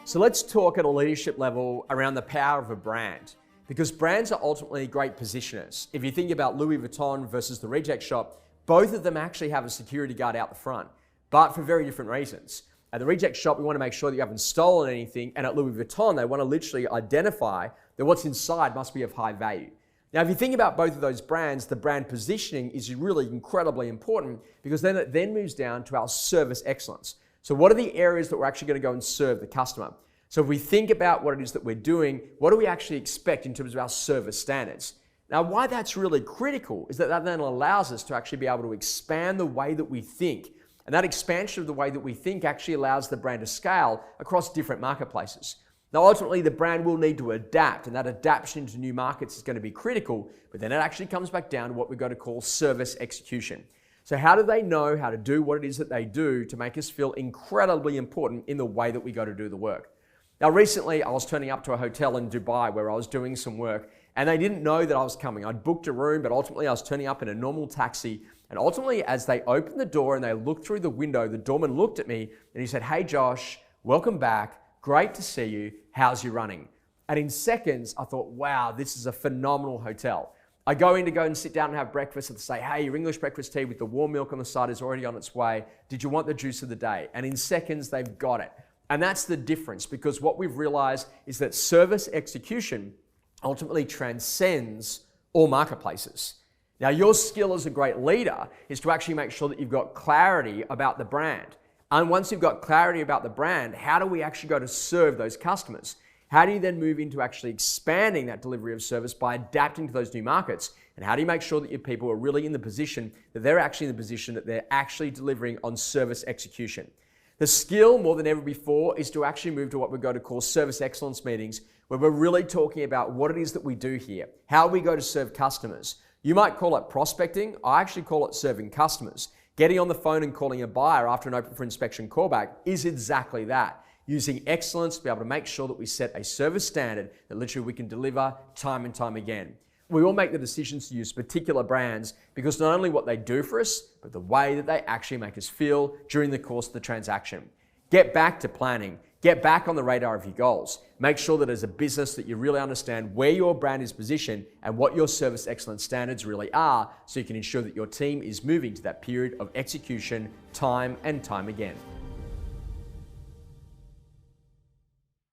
So let's talk at a leadership level around the power of a brand, because brands are ultimately great positioners. If you think about Louis Vuitton versus The Reject Shop, both of them actually have a security guard out the front, but for very different reasons. At The Reject Shop, we want to make sure that you haven't stolen anything, and at Louis Vuitton, they want to literally identify that what's inside must be of high value. Now, if you think about both of those brands, the brand positioning is really incredibly important, because then it then moves down to our service excellence. So what are the areas that we're actually going to go and serve the customer? So if we think about what it is that we're doing, what do we actually expect in terms of our service standards? Now, why that's really critical is that then allows us to actually be able to expand the way that we think. And that expansion of the way that we think actually allows the brand to scale across different marketplaces. Now, ultimately, the brand will need to adapt, and that adaptation to new markets is going to be critical, but then it actually comes back down to what we've got to call service execution. So how do they know how to do what it is that they do to make us feel incredibly important in the way that we go to do the work? Now, recently, I was turning up to a hotel in Dubai where I was doing some work, and they didn't know that I was coming. I'd booked a room, but ultimately I was turning up in a normal taxi, and ultimately as they opened the door and they looked through the window, the doorman looked at me and he said, "Hey Josh, welcome back. Great to see you. How's you running?" And in seconds, I thought, wow, this is a phenomenal hotel. I go in to go and sit down and have breakfast and say, "Hey, your English breakfast tea with the warm milk on the side is already on its way. Did you want the juice of the day?" And in seconds, they've got it. And that's the difference, because what we've realized is that service execution ultimately transcends all marketplaces. Now, your skill as a great leader is to actually make sure that you've got clarity about the brand. And once you've got clarity about the brand, how do we actually go to serve those customers? How do you then move into actually expanding that delivery of service by adapting to those new markets? And how do you make sure that your people are really in the position that they're actually in the position that they're actually delivering on service execution? The skill more than ever before is to actually move to what we're going to call service excellence meetings, where we're really talking about what it is that we do here, how we go to serve customers. You might call it prospecting. I actually call it serving customers. Getting on the phone and calling a buyer after an open for inspection callback is exactly that. Using excellence to be able to make sure that we set a service standard that literally we can deliver time and time again. We all make the decisions to use particular brands because not only what they do for us, but the way that they actually make us feel during the course of the transaction. Get back to planning. Get back on the radar of your goals. Make sure that as a business that you really understand where your brand is positioned and what your service excellence standards really are, so you can ensure that your team is moving to that period of execution time and time again.